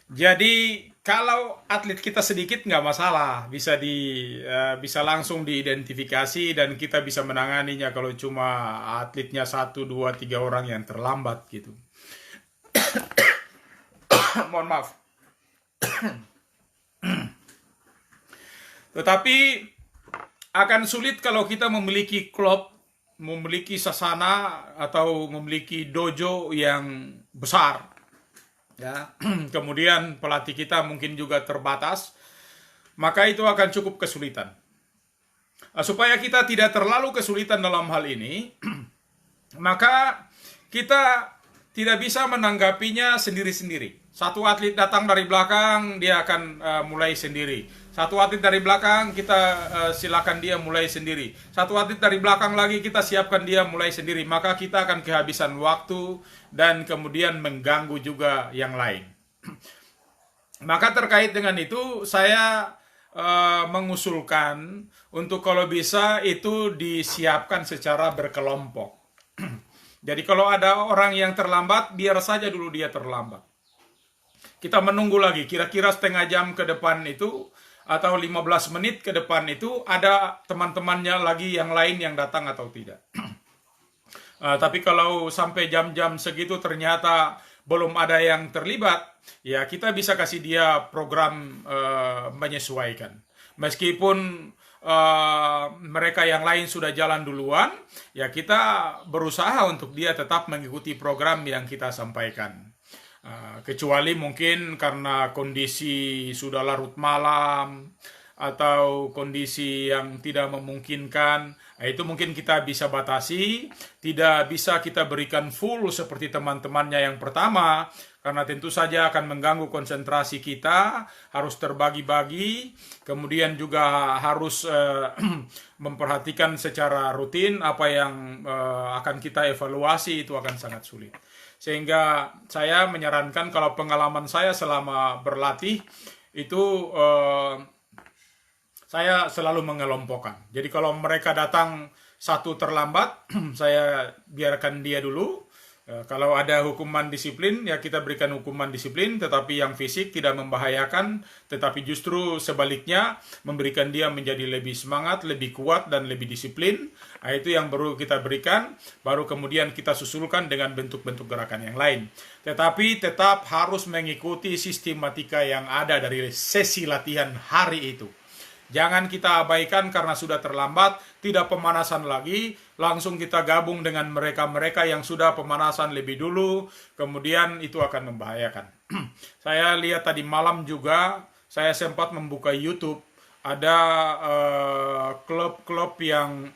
Jadi kalau atlet kita sedikit nggak masalah, bisa langsung diidentifikasi dan kita bisa menanganinya kalau cuma atletnya 1, 2, 3 orang yang terlambat gitu. Mohon maaf. Tetapi akan sulit kalau kita memiliki klub, memiliki sasana atau memiliki dojo yang besar. Ya, kemudian pelatih kita mungkin juga terbatas, maka itu akan cukup kesulitan. Supaya kita tidak terlalu kesulitan dalam hal ini, maka kita tidak bisa menanggapinya sendiri-sendiri. Satu atlet datang dari belakang, dia akan mulai sendiri. Satu atlet dari belakang, kita silakan dia mulai sendiri. Satu atlet dari belakang lagi, kita siapkan dia mulai sendiri. Maka kita akan kehabisan waktu dan kemudian mengganggu juga yang lain. Maka terkait dengan itu, saya mengusulkan untuk kalau bisa itu disiapkan secara berkelompok. Jadi kalau ada orang yang terlambat, biar saja dulu dia terlambat. Kita menunggu lagi, kira-kira setengah jam ke depan itu, atau 15 menit ke depan itu, ada teman-temannya lagi yang lain yang datang atau tidak. Tapi kalau sampai jam-jam segitu ternyata belum ada yang terlibat, ya kita bisa kasih dia program menyesuaikan. Meskipun mereka yang lain sudah jalan duluan, ya kita berusaha untuk dia tetap mengikuti program yang kita sampaikan. Kecuali mungkin karena kondisi sudah larut malam atau kondisi yang tidak memungkinkan, itu mungkin kita bisa batasi, tidak bisa kita berikan full seperti teman-temannya yang pertama, karena tentu saja akan mengganggu konsentrasi kita, harus terbagi-bagi, kemudian juga harus memperhatikan secara rutin apa yang akan kita evaluasi, itu akan sangat sulit. Sehingga saya menyarankan kalau pengalaman saya selama berlatih itu saya selalu mengelompokkan. Jadi kalau mereka datang satu terlambat, saya biarkan dia dulu. Kalau ada hukuman disiplin, ya kita berikan hukuman disiplin, tetapi yang fisik tidak membahayakan, tetapi justru sebaliknya memberikan dia menjadi lebih semangat, lebih kuat, dan lebih disiplin. Itu yang baru kita berikan, baru kemudian kita susulkan dengan bentuk-bentuk gerakan yang lain. Tetapi tetap harus mengikuti sistematika yang ada dari sesi latihan hari itu. Jangan kita abaikan karena sudah terlambat, tidak pemanasan lagi, langsung kita gabung dengan mereka-mereka yang sudah pemanasan lebih dulu, kemudian itu akan membahayakan. Saya lihat tadi malam juga, saya sempat membuka YouTube, ada klub-klub yang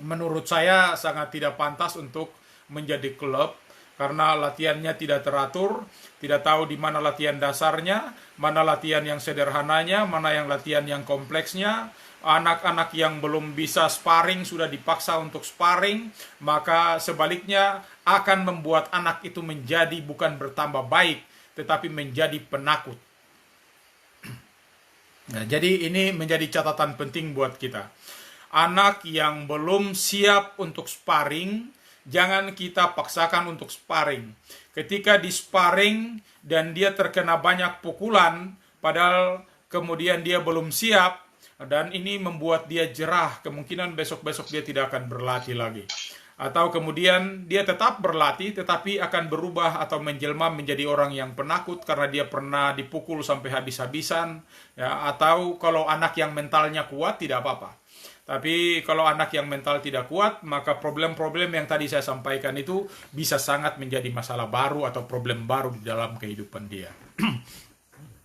menurut saya sangat tidak pantas untuk menjadi klub, karena latihannya tidak teratur, tidak tahu di mana latihan dasarnya, mana latihan yang sederhananya, mana yang latihan yang kompleksnya. Anak-anak yang belum bisa sparring sudah dipaksa untuk sparring, maka sebaliknya akan membuat anak itu menjadi bukan bertambah baik, tetapi menjadi penakut. Nah, jadi ini menjadi catatan penting buat kita. Anak yang belum siap untuk sparring, jangan kita paksakan untuk sparring. Ketika di sparring dan dia terkena banyak pukulan, padahal kemudian dia belum siap, dan ini membuat dia jerah, kemungkinan besok-besok dia tidak akan berlatih lagi. Atau kemudian dia tetap berlatih, tetapi akan berubah atau menjelma menjadi orang yang penakut karena dia pernah dipukul sampai habis-habisan. Ya, atau kalau anak yang mentalnya kuat, tidak apa-apa. Tapi kalau anak yang mental tidak kuat, maka problem-problem yang tadi saya sampaikan itu bisa sangat menjadi masalah baru atau problem baru di dalam kehidupan dia.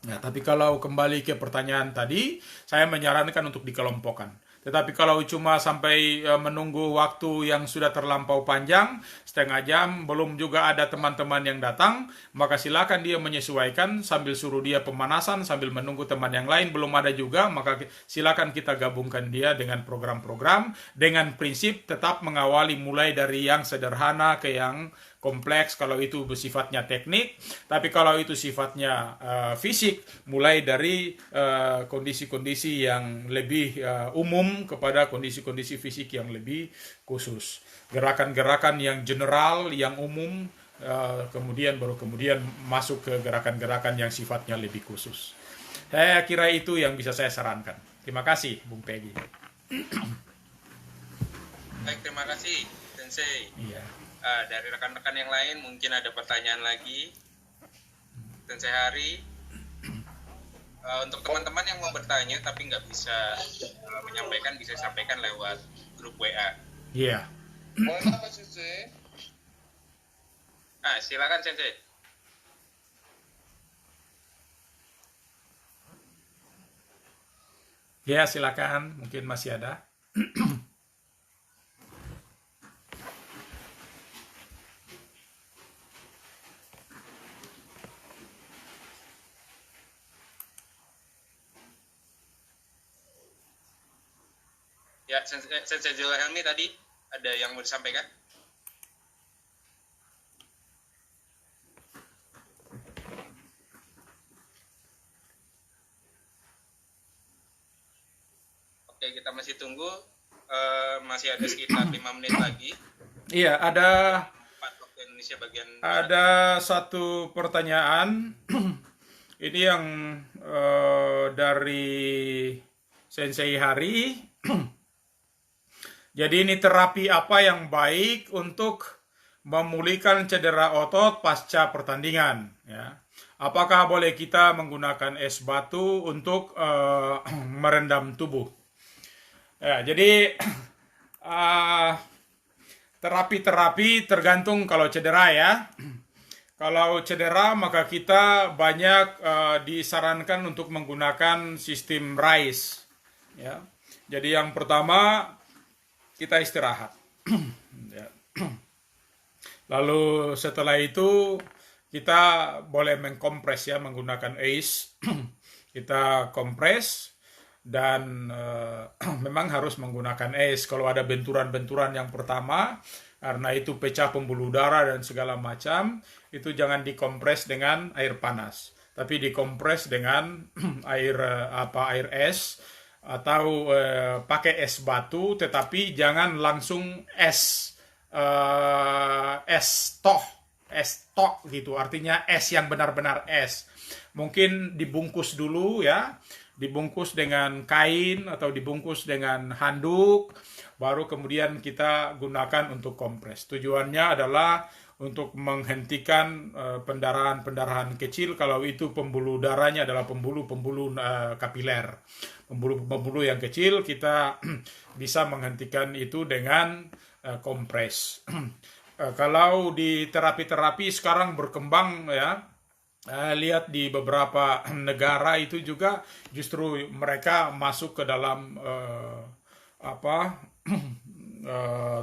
Nah, tapi kalau kembali ke pertanyaan tadi, saya menyarankan untuk dikelompokkan. Tetapi kalau cuma sampai menunggu waktu yang sudah terlampau panjang, setengah jam, belum juga ada teman-teman yang datang, maka silakan dia menyesuaikan sambil suruh dia pemanasan, sambil menunggu teman yang lain, belum ada juga, maka silakan kita gabungkan dia dengan program-program, dengan prinsip tetap mengawali mulai dari yang sederhana ke yang kompleks kalau itu bersifatnya teknik, tapi kalau itu sifatnya fisik, mulai dari kondisi-kondisi yang lebih umum kepada kondisi-kondisi fisik yang lebih khusus. Gerakan-gerakan yang general, yang umum, kemudian masuk ke gerakan-gerakan yang sifatnya lebih khusus. Saya kira itu yang bisa saya sarankan. Terima kasih, Bung Peggy. Baik, terima kasih, Sensei. Iya. Dari rekan-rekan yang lain mungkin ada pertanyaan lagi. Sensei Hari, untuk teman-teman yang mau bertanya tapi nggak bisa menyampaikan, bisa sampaikan lewat grup WA. Iya. Boleh Pak Sensei? Silakan Sensei. Ya, silakan. Mungkin masih ada. Ya, Sensei Zulhelmi tadi ada yang mau disampaikan? Oke, kita masih tunggu. Masih ada sekitar 5 menit lagi. Iya, ada 4 waktu Indonesia bagian Ada satu pertanyaan. Ini yang dari Sensei Hari. Jadi ini terapi apa yang baik untuk memulihkan cedera otot pasca pertandingan, ya. Apakah boleh kita menggunakan es batu untuk merendam tubuh? Ya, jadi terapi-terapi tergantung kalau cedera ya. Kalau cedera maka kita banyak disarankan untuk menggunakan sistem RICE. Ya. Jadi yang pertama kita istirahat. Ya. Lalu setelah itu kita boleh mengkompres ya menggunakan ACE. Kita kompres dan memang harus menggunakan ACE kalau ada benturan-benturan yang pertama karena itu pecah pembuluh darah dan segala macam, itu jangan dikompres dengan air panas, tapi dikompres dengan air es atau pakai es batu, tetapi jangan langsung es tok gitu, artinya es yang benar-benar es. Mungkin dibungkus dulu ya, dibungkus dengan kain atau dibungkus dengan handuk, baru kemudian kita gunakan untuk kompres. Tujuannya adalah untuk menghentikan pendarahan-pendarahan kecil kalau itu pembuluh darahnya adalah pembuluh-pembuluh kapiler. Pembuluh-pembuluh yang kecil kita bisa menghentikan itu dengan kompres. Kalau di terapi-terapi sekarang berkembang ya, lihat di beberapa negara itu juga justru mereka masuk ke dalam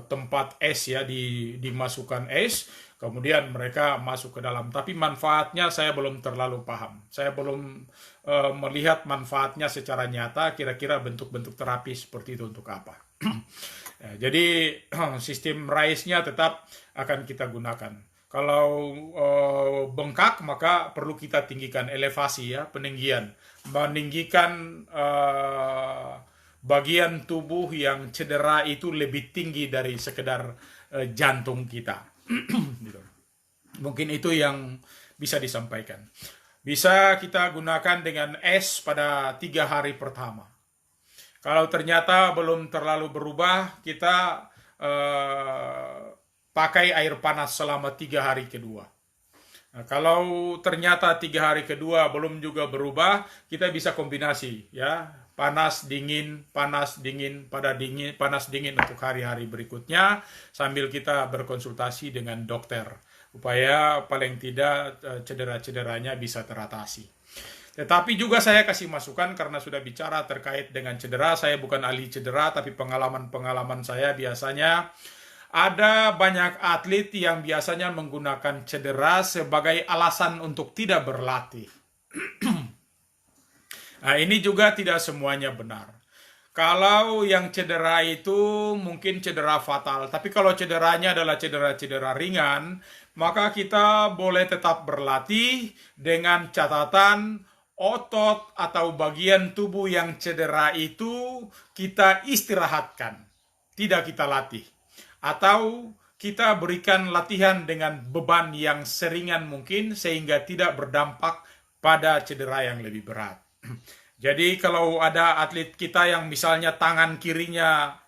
tempat es ya, dimasukkan es, kemudian mereka masuk ke dalam. Tapi manfaatnya saya belum terlalu paham. Saya belum melihat manfaatnya secara nyata, kira-kira bentuk-bentuk terapi seperti itu untuk apa. Ya, jadi sistem RICE-nya tetap akan kita gunakan. Kalau bengkak maka perlu kita tinggikan elevasi ya, peninggian. Meninggikan bagian tubuh yang cedera itu lebih tinggi dari sekedar jantung kita. Mungkin itu yang bisa disampaikan. Bisa kita gunakan dengan es pada 3 hari pertama. Kalau ternyata belum terlalu berubah, kita pakai air panas selama 3 hari kedua. Nah, kalau ternyata 3 hari kedua belum juga berubah, kita bisa kombinasi ya, panas dingin, panas dingin, panas dingin untuk hari-hari berikutnya sambil kita berkonsultasi dengan dokter supaya paling tidak cedera-cederanya bisa teratasi. Tetapi juga saya kasih masukan karena sudah bicara terkait dengan cedera, saya bukan ahli cedera tapi pengalaman-pengalaman saya biasanya ada banyak atlet yang biasanya menggunakan cedera sebagai alasan untuk tidak berlatih. Nah, ini juga tidak semuanya benar. Kalau yang cedera itu mungkin cedera fatal, tapi kalau cederanya adalah cedera-cedera ringan, maka kita boleh tetap berlatih dengan catatan otot atau bagian tubuh yang cedera itu kita istirahatkan, tidak kita latih. Atau kita berikan latihan dengan beban yang seringan mungkin sehingga tidak berdampak pada cedera yang lebih berat. Jadi kalau ada atlet kita yang misalnya tangan kirinya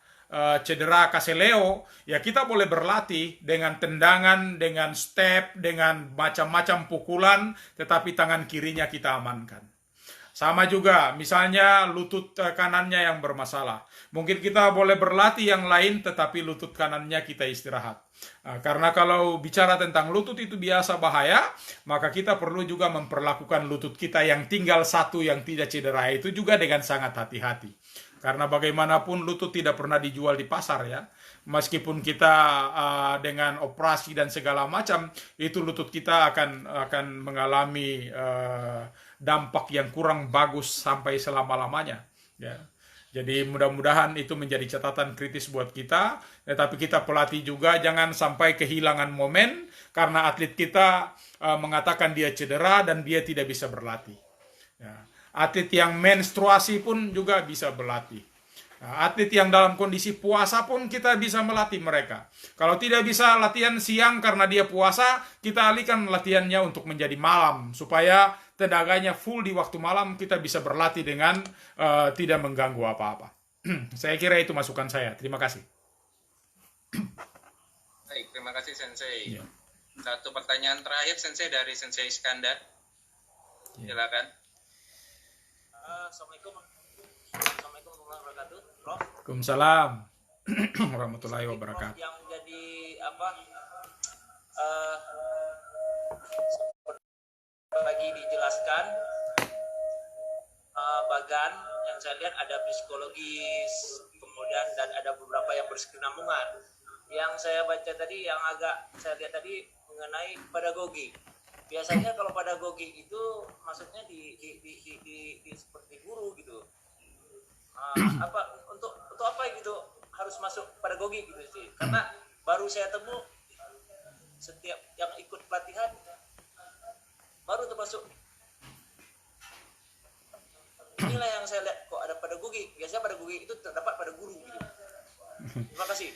cedera kaseleo, ya kita boleh berlatih dengan tendangan, dengan step, dengan macam-macam pukulan, tetapi tangan kirinya kita amankan. Sama juga, misalnya lutut kanannya yang bermasalah. Mungkin kita boleh berlatih yang lain, tetapi lutut kanannya kita istirahat. Karena kalau bicara tentang lutut itu biasa bahaya, maka kita perlu juga memperlakukan lutut kita yang tinggal satu yang tidak cedera itu juga dengan sangat hati-hati. Karena bagaimanapun lutut tidak pernah dijual di pasar ya. Meskipun kita dengan operasi dan segala macam, itu lutut kita akan mengalami dampak yang kurang bagus sampai selama-lamanya. Ya. Jadi mudah-mudahan itu menjadi catatan kritis buat kita. Tetapi kita pelatih juga jangan sampai kehilangan momen karena atlet kita mengatakan dia cedera dan dia tidak bisa berlatih. Ya. Atlet yang menstruasi pun juga bisa berlatih. Nah, atlet yang dalam kondisi puasa pun kita bisa melatih mereka. Kalau tidak bisa latihan siang karena dia puasa, kita alihkan latihannya untuk menjadi malam. Supaya tenaganya full di waktu malam, kita bisa berlatih dengan tidak mengganggu apa-apa. Saya kira itu masukan saya. Terima kasih. terima kasih Sensei. Ya. Satu pertanyaan terakhir Sensei dari Sensei Iskandar. Silakan. Assalamualaikum warahmatullahi wabarakatuh. Prof. Waalaikumsalam warahmatullahi wabarakatuh. Yang jadi lagi dijelaskan bagan yang saya lihat ada psikologis, kemudian dan ada beberapa yang berkesinambungan. Yang saya baca tadi, yang agak saya lihat tadi mengenai pedagogi. Biasanya kalau pedagogi itu maksudnya di seperti guru gitu. Apa untuk apa gitu harus masuk pedagogi gitu sih? Karena baru saya temu setiap yang ikut pelatihan baru termasuk inilah yang saya lihat kok ada pedagogi. Biasanya pedagogi itu terdapat pada guru gitu. Terima kasih.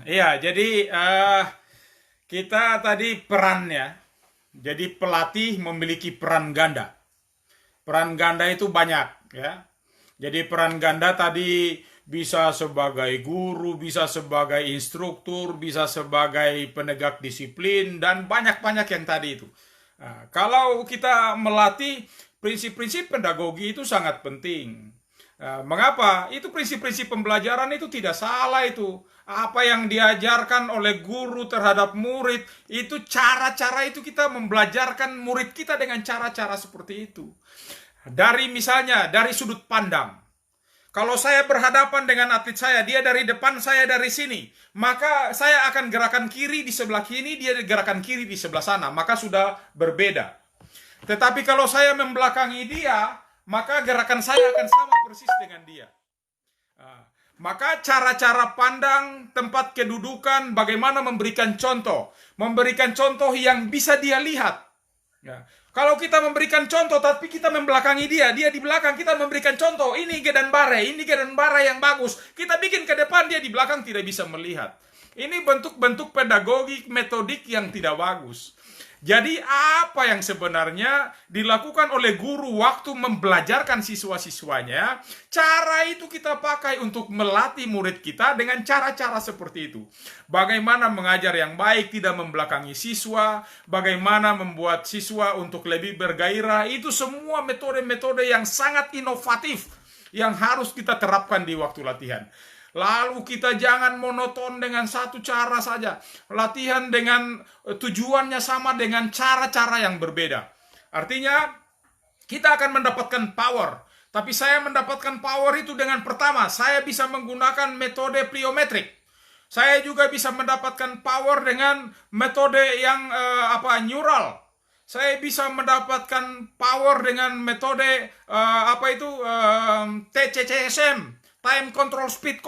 Iya, jadi kita tadi perannya. Jadi pelatih memiliki peran ganda. Peran ganda itu banyak, ya. Jadi peran ganda tadi bisa sebagai guru, bisa sebagai instruktur, bisa sebagai penegak disiplin, dan banyak-banyak yang tadi itu. Nah, kalau kita melatih, prinsip-prinsip pedagogi itu sangat penting. Mengapa? Itu prinsip-prinsip pembelajaran itu tidak salah itu. Apa yang diajarkan oleh guru terhadap murid, itu cara-cara itu kita membelajarkan murid kita dengan cara-cara seperti itu. Misalnya dari sudut pandang. Kalau saya berhadapan dengan atlet saya, dia dari depan, saya dari sini, maka saya akan gerakan kiri di sebelah kiri, dia gerakan kiri di sebelah sana, maka sudah berbeda. Tetapi kalau saya membelakangi dia, maka gerakan saya akan sama persis dengan dia. Maka cara-cara pandang, tempat kedudukan, bagaimana memberikan contoh yang bisa dia lihat. Ya. Kalau kita memberikan contoh, tapi kita membelakangi dia di belakang, kita memberikan contoh, ini Gedan Bare yang bagus. Kita bikin ke depan, dia di belakang tidak bisa melihat. Ini bentuk-bentuk pedagogi metodik yang tidak bagus. Jadi apa yang sebenarnya dilakukan oleh guru waktu membelajarkan siswa-siswanya, cara itu kita pakai untuk melatih murid kita dengan cara-cara seperti itu. Bagaimana mengajar yang baik, tidak membelakangi siswa, bagaimana membuat siswa untuk lebih bergairah, itu semua metode-metode yang sangat inovatif yang harus kita terapkan di waktu latihan. Lalu kita jangan monoton dengan satu cara saja. Latihan dengan tujuannya sama dengan cara-cara yang berbeda. Artinya kita akan mendapatkan power. Tapi saya mendapatkan power itu dengan pertama, saya bisa menggunakan metode pliometrik. Saya juga bisa mendapatkan power dengan metode yang neural. Saya bisa mendapatkan power dengan metode TCCSM. Time control speed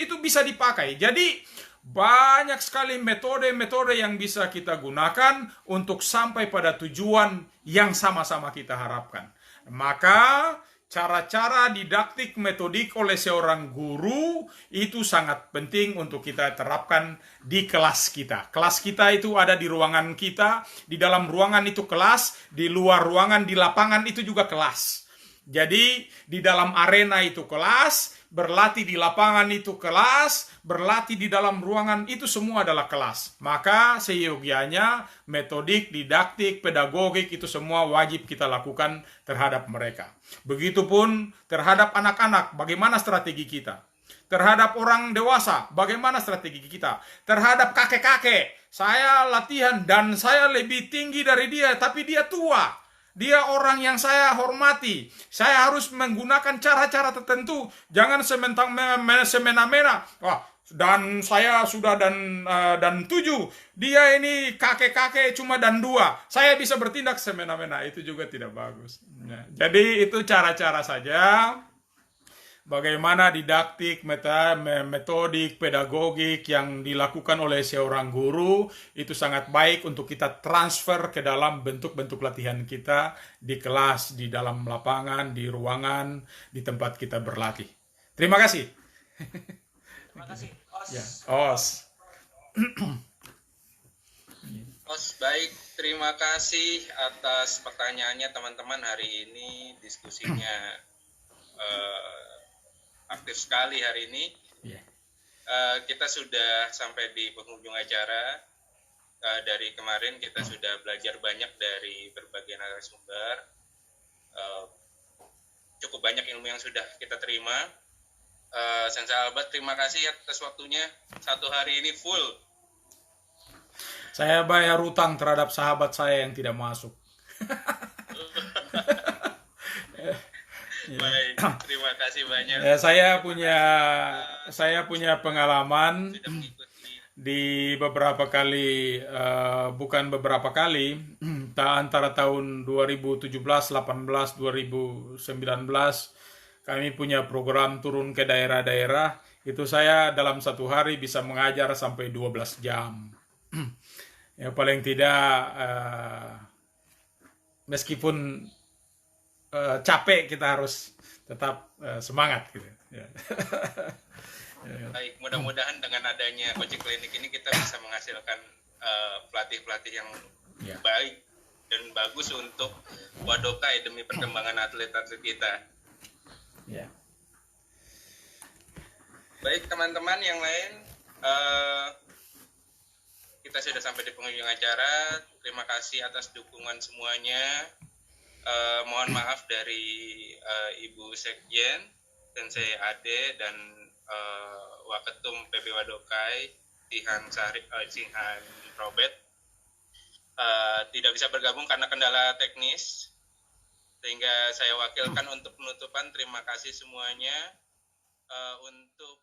itu bisa dipakai. Jadi banyak sekali metode-metode yang bisa kita gunakan untuk sampai pada tujuan yang sama-sama kita harapkan. Maka cara-cara didaktik metodik oleh seorang guru itu sangat penting untuk kita terapkan di kelas kita. Kelas kita itu ada di ruangan kita, di dalam ruangan itu kelas, di luar ruangan di lapangan itu juga kelas. Jadi di dalam arena itu kelas, berlatih di lapangan itu kelas, berlatih di dalam ruangan itu semua adalah kelas. Maka seyogianya metodik, didaktik, pedagogik itu semua wajib kita lakukan terhadap mereka. Begitupun terhadap anak-anak, bagaimana strategi kita? Terhadap orang dewasa, bagaimana strategi kita? Terhadap kakek-kakek, saya latihan dan saya lebih tinggi dari dia, tapi dia tua. Dia orang yang saya hormati. Saya harus menggunakan cara-cara tertentu. Jangan semena-mena. Wah, dan saya sudah dan 7. Dia ini kakek-kakek cuma dan 2. Saya bisa bertindak semena-mena. Itu juga tidak bagus. Ya, jadi itu cara-cara saja. Bagaimana didaktik, metodik, pedagogik yang dilakukan oleh seorang guru itu sangat baik untuk kita transfer ke dalam bentuk-bentuk latihan kita di kelas, di dalam lapangan, di ruangan, di tempat kita berlatih. Terima kasih. Terima kasih. Os, baik. Terima kasih atas pertanyaannya teman-teman hari ini. Diskusinya aktif sekali hari ini. kita sudah sampai di penghujung acara. Dari kemarin kita sudah belajar banyak dari berbagai narasumber. Cukup banyak ilmu yang sudah kita terima. Sensei Albert, terima kasih atas waktunya. 1 hari ini full. Saya bayar utang terhadap sahabat saya yang tidak masuk. Baik, terima kasih banyak. Saya punya pengalaman Sudah mengikuti. di beberapa kali, bukan beberapa kali, antara tahun 2017, 18, 2019, kami punya program turun ke daerah-daerah. Itu saya dalam 1 hari bisa mengajar sampai 12 jam. Ya paling tidak, meskipun capek, kita harus tetap semangat gitu. Ya. Baik, mudah-mudahan dengan adanya coaching klinik ini kita bisa menghasilkan pelatih-pelatih yang Ya. baik dan bagus untuk Wadokai demi perkembangan atlet-atlet kita. Ya. Baik teman-teman yang lain, kita sudah sampai di penghujung acara. Terima kasih atas dukungan semuanya. Mohon maaf dari Ibu Sekjen, Sensei Ade, dan Waketum PB Wadokai, Sihan Robert, tidak bisa bergabung karena kendala teknis, sehingga saya wakilkan untuk penutupan. Terima kasih semuanya. Untuk